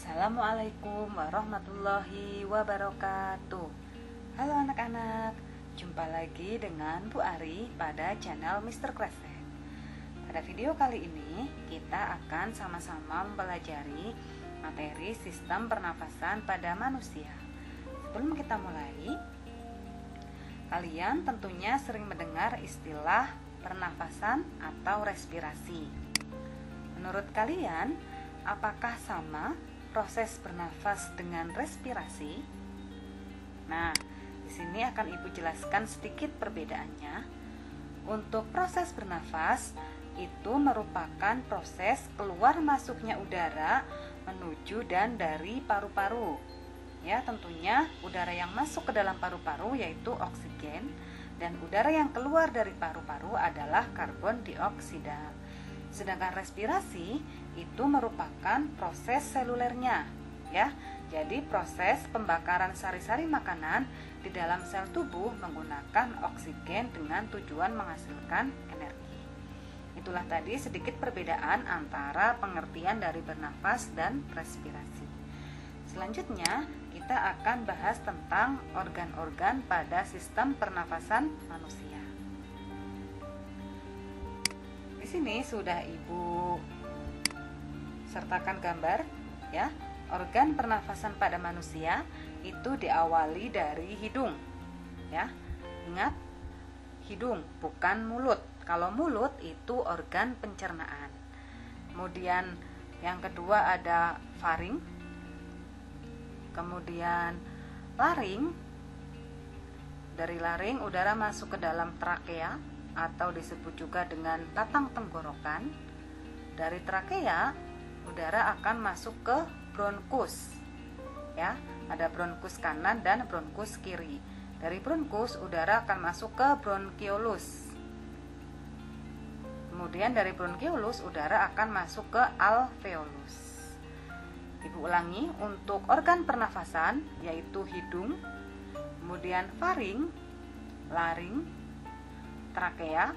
Assalamualaikum warahmatullahi wabarakatuh. Halo anak-anak, jumpa lagi dengan Bu Ari pada channel Mr. Kresek. Pada video kali ini kita akan sama-sama mempelajari materi sistem pernafasan pada manusia. Sebelum kita mulai, kalian tentunya sering mendengar istilah pernafasan atau respirasi. Menurut kalian, apakah sama proses bernafas dengan respirasi? Nah, di sini akan Ibu jelaskan sedikit perbedaannya. Untuk proses bernafas itu merupakan proses keluar masuknya udara menuju dan dari paru-paru. Ya, tentunya udara yang masuk ke dalam paru-paru yaitu oksigen, dan udara yang keluar dari paru-paru adalah karbon dioksida. Sedangkan respirasi itu merupakan proses selulernya, ya. Jadi proses pembakaran sari-sari makanan di dalam sel tubuh menggunakan oksigen dengan tujuan menghasilkan energi. Itulah tadi sedikit perbedaan antara pengertian dari bernafas dan respirasi. Selanjutnya kita akan bahas tentang organ-organ pada sistem pernafasan manusia. Di sini sudah Ibu sertakan gambar, ya. Organ pernafasan pada manusia itu diawali dari hidung, ya. Ingat, hidung bukan mulut. Kalau mulut itu organ pencernaan. Kemudian yang kedua ada faring. Kemudian laring. Dari laring udara masuk ke dalam trakea atau disebut juga dengan batang tenggorokan. Dari trakea udara akan masuk ke bronkus, ya. Ada bronkus kanan dan bronkus kiri. Dari bronkus udara akan masuk ke bronkiolus. Kemudian dari bronkiolus udara akan masuk ke alveolus. Ibu ulangi, untuk organ pernafasan yaitu hidung, kemudian faring, laring, trakea,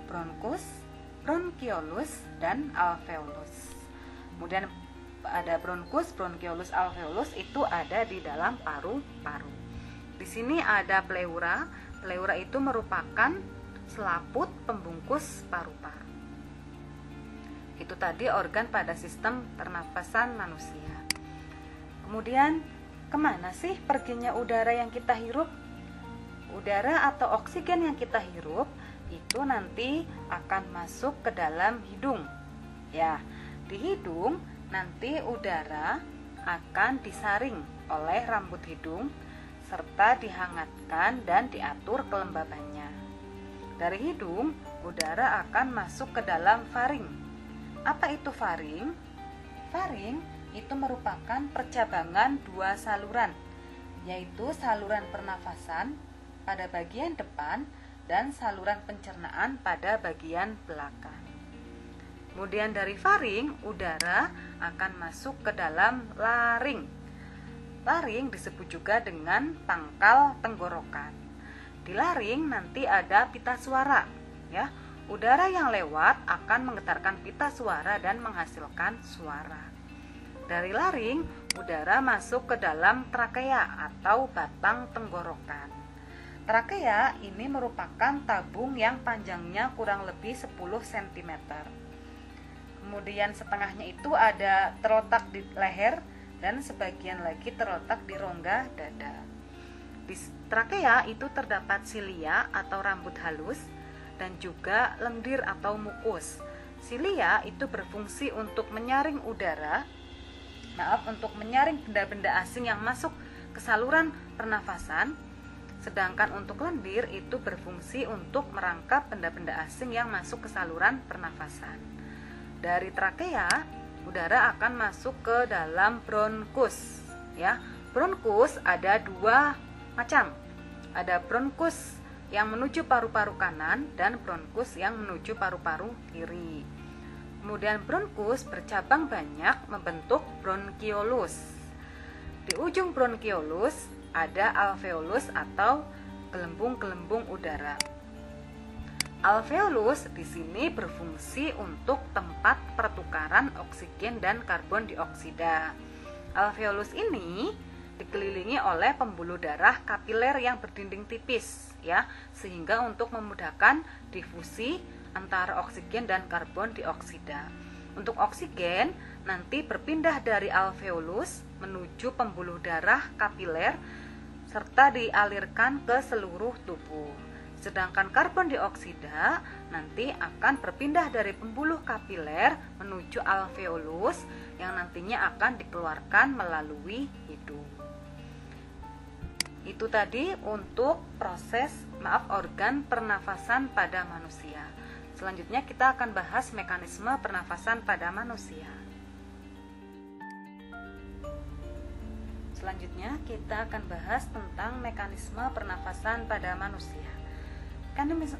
bronkus, bronkiolus, dan alveolus. Kemudian ada bronkus, bronkiolus, alveolus itu ada di dalam paru-paru. Di sini ada pleura. Pleura itu merupakan selaput pembungkus paru-paru. Itu tadi organ pada sistem pernafasan manusia. Kemudian kemana sih perginya udara yang kita hirup? Udara atau oksigen yang kita hirup itu nanti akan masuk ke dalam hidung. Ya, di hidung nanti udara akan disaring oleh rambut hidung serta dihangatkan dan diatur kelembabannya. Dari hidung, udara akan masuk ke dalam faring. Apa itu faring? Faring itu merupakan percabangan dua saluran, yaitu saluran pernafasan pada bagian depan dan saluran pencernaan pada bagian belakang. Kemudian dari faring, udara akan masuk ke dalam laring. Laring disebut juga dengan pangkal tenggorokan. Di laring nanti ada pita suara, ya. Udara yang lewat akan menggetarkan pita suara dan menghasilkan suara. Dari laring, udara masuk ke dalam trakea atau batang tenggorokan. Trakea ini merupakan tabung yang panjangnya kurang lebih 10 cm. Kemudian setengahnya itu ada terletak di leher dan sebagian lagi terletak di rongga dada. Di trakea itu terdapat silia atau rambut halus dan juga lendir atau mukus. Silia itu berfungsi untuk menyaring untuk menyaring benda-benda asing yang masuk ke saluran pernafasan. Sedangkan untuk lendir itu berfungsi untuk merangkap benda-benda asing yang masuk ke saluran pernafasan. Dari trakea, udara akan masuk ke dalam bronkus, ya. Bronkus ada dua macam. Ada bronkus yang menuju paru-paru kanan dan bronkus yang menuju paru-paru kiri. Kemudian bronkus bercabang banyak membentuk bronkiolus. Di ujung bronkiolus ada alveolus atau gelembung-gelembung udara. Alveolus di sini berfungsi untuk tempat pertukaran oksigen dan karbon dioksida. Alveolus ini dikelilingi oleh pembuluh darah kapiler yang berdinding tipis ya, sehingga untuk memudahkan difusi antara oksigen dan karbon dioksida. Untuk oksigen nanti berpindah dari alveolus menuju pembuluh darah kapiler serta dialirkan ke seluruh tubuh. Sedangkan karbon dioksida nanti akan berpindah dari pembuluh kapiler menuju alveolus yang nantinya akan dikeluarkan melalui hidung. Itu tadi untuk organ pernafasan pada manusia. Selanjutnya kita akan bahas mekanisme pernafasan pada manusia. Selanjutnya kita akan bahas tentang mekanisme pernafasan pada manusia.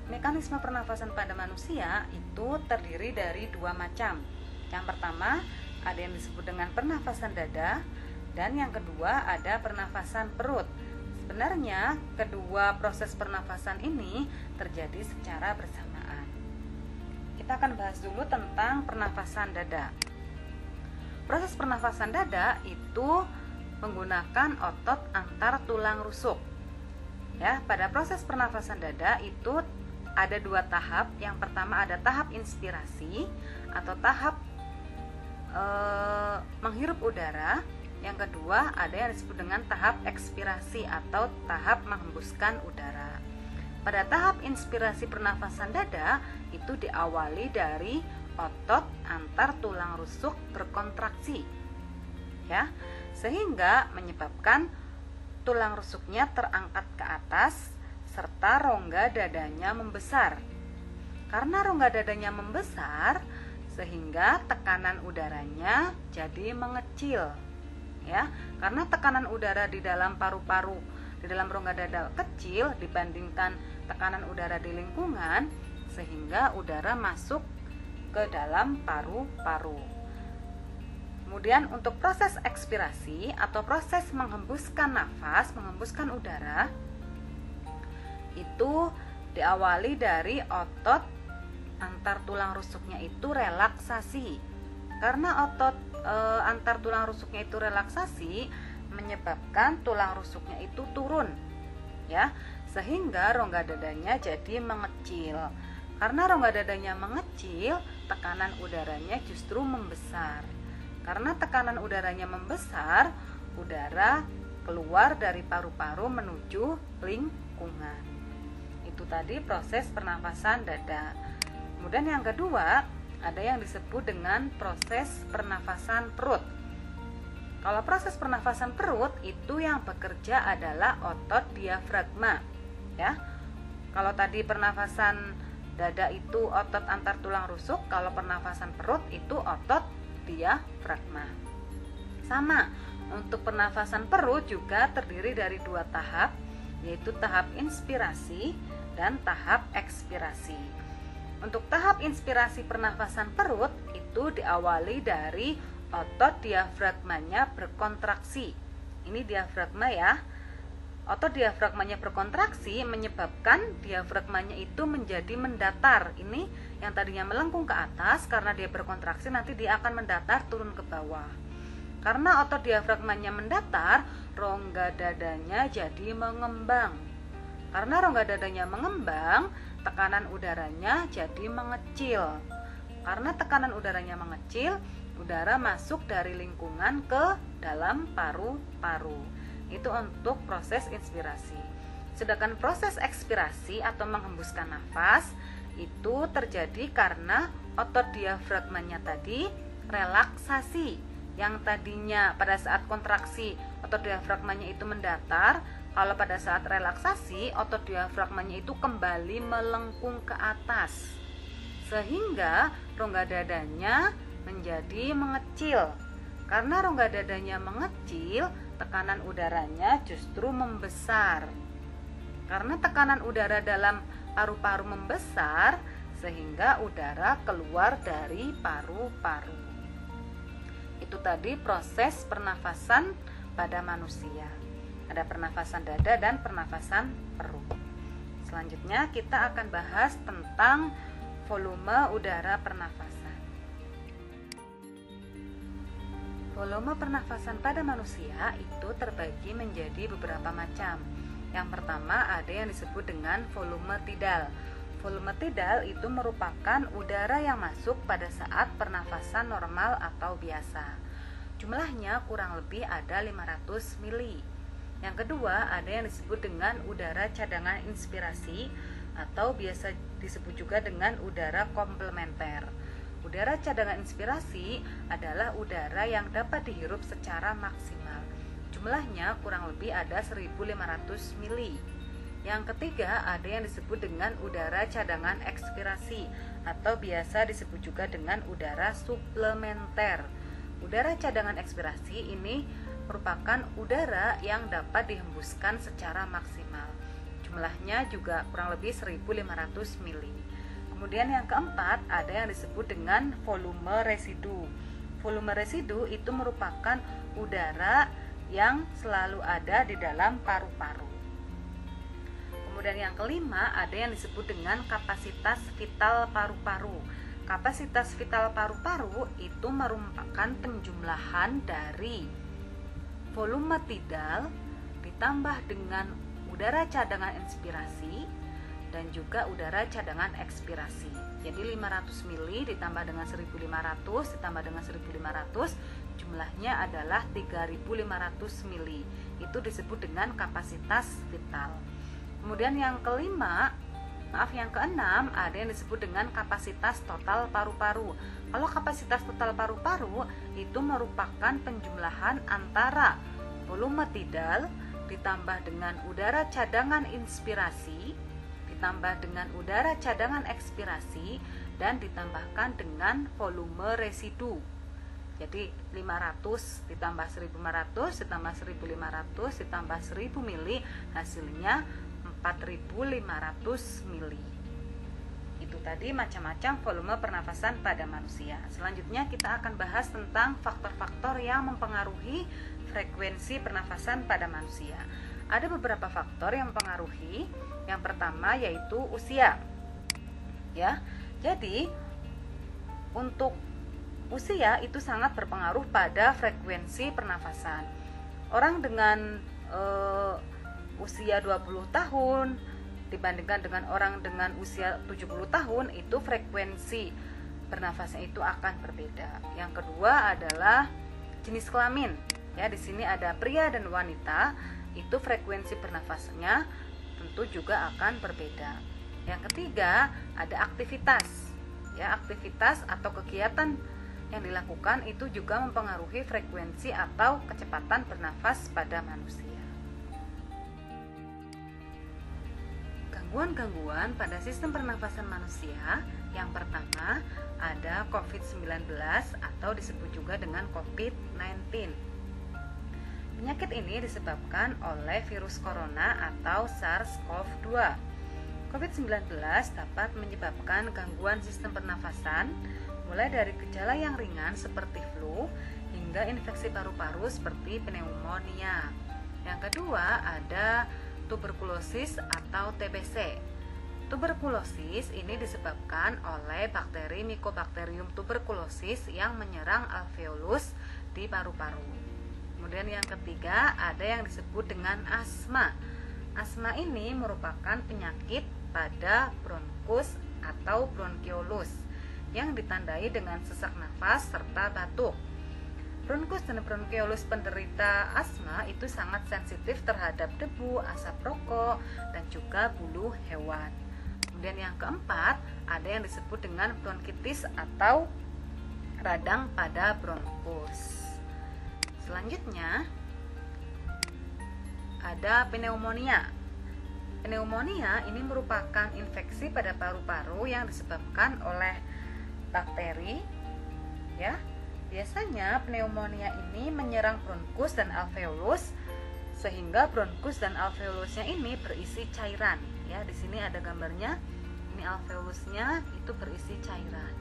Mekanisme pernafasan pada manusia itu terdiri dari dua macam. Yang pertama ada yang disebut dengan pernafasan dada, dan yang kedua ada pernafasan perut. Sebenarnya kedua proses pernafasan ini terjadi secara bersamaan. Kita akan bahas dulu tentang pernafasan dada. Proses pernafasan dada itu menggunakan otot antar tulang rusuk. Ya, pada proses pernafasan dada itu ada dua tahap. Yang pertama ada tahap inspirasi atau tahap menghirup udara. Yang kedua ada yang disebut dengan tahap ekspirasi atau tahap menghembuskan udara. Pada tahap inspirasi pernafasan dada itu diawali dari otot antar tulang rusuk berkontraksi, ya, sehingga menyebabkan tulang rusuknya terangkat ke atas serta rongga dadanya membesar. Karena rongga dadanya membesar, sehingga tekanan udaranya jadi mengecil. Ya, karena tekanan udara di dalam paru-paru, di dalam rongga dada kecil dibandingkan tekanan udara di lingkungan, sehingga udara masuk ke dalam paru-paru. Kemudian untuk proses ekspirasi atau proses menghembuskan nafas, menghembuskan udara, itu diawali dari otot antar tulang rusuknya itu relaksasi. Karena otot antar tulang rusuknya itu relaksasi, menyebabkan tulang rusuknya itu turun, ya, sehingga rongga dadanya jadi mengecil. Karena rongga dadanya mengecil, tekanan udaranya justru membesar. Karena tekanan udaranya membesar, udara keluar dari paru-paru menuju lingkungan. Itu tadi proses pernafasan dada. Kemudian yang kedua, ada yang disebut dengan proses pernafasan perut. Kalau proses pernafasan perut itu yang bekerja adalah otot diafragma, ya. Kalau tadi pernafasan dada itu otot antar tulang rusuk, kalau pernafasan perut itu otot diafragma. Sama, untuk pernafasan perut juga terdiri dari dua tahap, yaitu tahap inspirasi dan tahap ekspirasi. Untuk tahap inspirasi pernafasan perut itu diawali dari otot diafragmanya berkontraksi. Ini diafragma ya. Otot diafragmanya berkontraksi menyebabkan diafragmanya itu menjadi mendatar. Ini yang tadinya melengkung ke atas, karena dia berkontraksi nanti dia akan mendatar turun ke bawah. Karena otot diafragmanya mendatar, rongga dadanya jadi mengembang. Karena rongga dadanya mengembang, tekanan udaranya jadi mengecil. Karena tekanan udaranya mengecil, udara masuk dari lingkungan ke dalam paru-paru. Itu untuk proses inspirasi. Sedangkan proses ekspirasi atau menghembuskan nafas itu terjadi karena otot diafragmanya tadi relaksasi. Yang tadinya pada saat kontraksi otot diafragmanya itu mendatar, kalau pada saat relaksasi otot diafragmanya itu kembali melengkung ke atas, sehingga rongga dadanya menjadi mengecil. Karena rongga dadanya mengecil, tekanan udaranya justru membesar. Karena tekanan udara dalam paru-paru membesar, sehingga udara keluar dari paru-paru. Itu tadi proses pernafasan pada manusia. Ada pernafasan dada dan pernafasan perut. Selanjutnya kita akan bahas tentang volume udara pernafasan. Volume pernafasan pada manusia itu terbagi menjadi beberapa macam. Yang pertama ada yang disebut dengan volume tidal. Volume tidal itu merupakan udara yang masuk pada saat pernafasan normal atau biasa. Jumlahnya kurang lebih ada 500 mili. Yang kedua ada yang disebut dengan udara cadangan inspirasi atau biasa disebut juga dengan udara komplementer. Udara cadangan inspirasi adalah udara yang dapat dihirup secara maksimal. Jumlahnya kurang lebih ada 1.500 mili. Yang ketiga ada yang disebut dengan udara cadangan ekspirasi atau biasa disebut juga dengan udara suplementer. Udara cadangan ekspirasi ini merupakan udara yang dapat dihembuskan secara maksimal. Jumlahnya juga kurang lebih 1.500 mili. Kemudian yang keempat ada yang disebut dengan volume residu. Volume residu itu merupakan udara yang selalu ada di dalam paru-paru. Kemudian yang kelima ada yang disebut dengan kapasitas vital paru-paru. Kapasitas vital paru-paru itu merupakan penjumlahan dari volume tidal ditambah dengan udara cadangan inspirasi dan juga udara cadangan ekspirasi. Jadi 500 mili ditambah dengan 1500 ditambah dengan 1500 jumlahnya adalah 3500 mili. Itu disebut dengan kapasitas vital. Kemudian yang keenam ada yang disebut dengan kapasitas total paru-paru. Kalau kapasitas total paru-paru itu merupakan penjumlahan antara volume tidal ditambah dengan udara cadangan inspirasi ditambah dengan udara cadangan ekspirasi dan ditambahkan dengan volume residu. Jadi 500 ditambah 1500 ditambah 1500 ditambah 1000 mili hasilnya 4500 mili. Itu tadi macam-macam volume pernafasan pada manusia. Selanjutnya kita akan bahas tentang faktor-faktor yang mempengaruhi frekuensi pernafasan pada manusia. Ada beberapa faktor yang mempengaruhi. Yang pertama yaitu usia. Ya. Jadi untuk usia itu sangat berpengaruh pada frekuensi pernafasan. Orang dengan usia 20 tahun dibandingkan dengan orang dengan usia 70 tahun itu frekuensi bernafasnya itu akan berbeda. Yang kedua adalah jenis kelamin. Ya, di sini ada pria dan wanita, itu frekuensi bernafasnya tentu juga akan berbeda. Yang ketiga ada aktivitas. Ya, aktivitas atau kegiatan yang dilakukan itu juga mempengaruhi frekuensi atau kecepatan bernafas pada manusia. Gangguan-gangguan pada sistem pernafasan manusia. Yang pertama ada COVID-19 atau disebut juga dengan COVID-19. Penyakit ini disebabkan oleh virus corona atau SARS-CoV-2. COVID-19 dapat menyebabkan gangguan sistem pernafasan mulai dari gejala yang ringan seperti flu hingga infeksi paru-paru seperti pneumonia. Yang kedua ada tuberkulosis atau TBC. Tuberkulosis ini disebabkan oleh bakteri Mycobacterium tuberculosis yang menyerang alveolus di paru-paru. Kemudian yang ketiga ada yang disebut dengan asma. Asma ini merupakan penyakit pada bronkus atau bronkiolus yang ditandai dengan sesak nafas serta batuk. Bronkus dan bronkiolus penderita asma itu sangat sensitif terhadap debu, asap rokok, dan juga bulu hewan. Kemudian yang keempat ada yang disebut dengan bronkitis atau radang pada bronkus. Selanjutnya ada pneumonia. Pneumonia ini merupakan infeksi pada paru-paru yang disebabkan oleh bakteri. Ya, biasanya pneumonia ini menyerang bronkus dan alveolus sehingga bronkus dan alveolusnya ini berisi cairan. Ya, di sini ada gambarnya. Ini alveolusnya itu berisi cairan.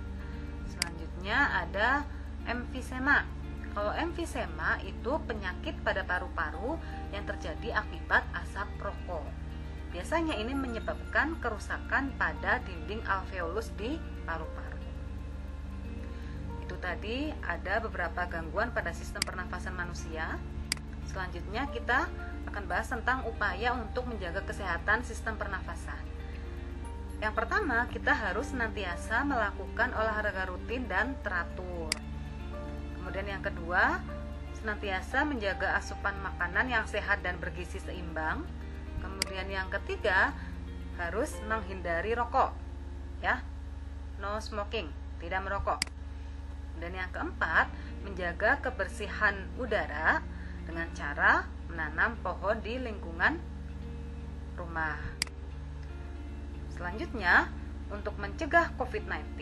Selanjutnya ada emfisema. Kalau emfisema itu penyakit pada paru-paru yang terjadi akibat asap rokok. Biasanya ini menyebabkan kerusakan pada dinding alveolus di paru-paru. Itu tadi ada beberapa gangguan pada sistem pernafasan manusia. Selanjutnya kita akan bahas tentang upaya untuk menjaga kesehatan sistem pernafasan. Yang pertama, kita harus senantiasa melakukan olahraga rutin dan teratur. Kemudian yang kedua, senantiasa menjaga asupan makanan yang sehat dan bergizi seimbang. Kemudian yang ketiga, harus menghindari rokok, ya, no smoking, tidak merokok. Dan yang keempat, menjaga kebersihan udara dengan cara menanam pohon di lingkungan rumah. Selanjutnya, untuk mencegah COVID-19,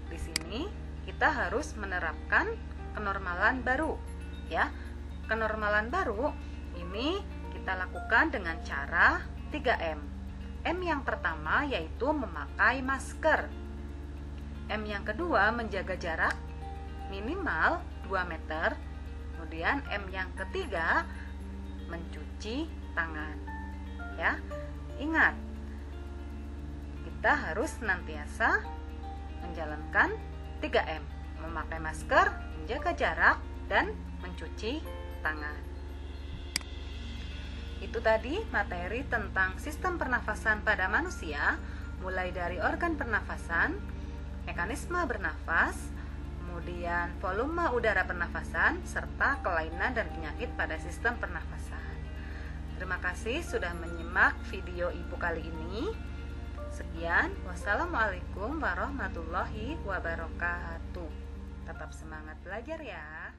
di sini kita harus menerapkan kenormalan baru, ya. Kenormalan baru ini kita lakukan dengan cara 3M. M yang pertama yaitu memakai masker. M yang kedua menjaga jarak minimal 2 meter. Kemudian M yang ketiga mencuci tangan. Ya. Ingat, kita harus senantiasa menjalankan 3M, memakai masker, menjaga jarak, dan mencuci tangan. Itu tadi materi tentang sistem pernafasan pada manusia, mulai dari organ pernafasan, mekanisme bernafas, kemudian volume udara pernafasan, serta kelainan dan penyakit pada sistem pernafasan. Terima kasih sudah menyimak video Ibu kali ini. Sekian, wassalamualaikum warahmatullahi wabarakatuh. Tetap semangat belajar ya.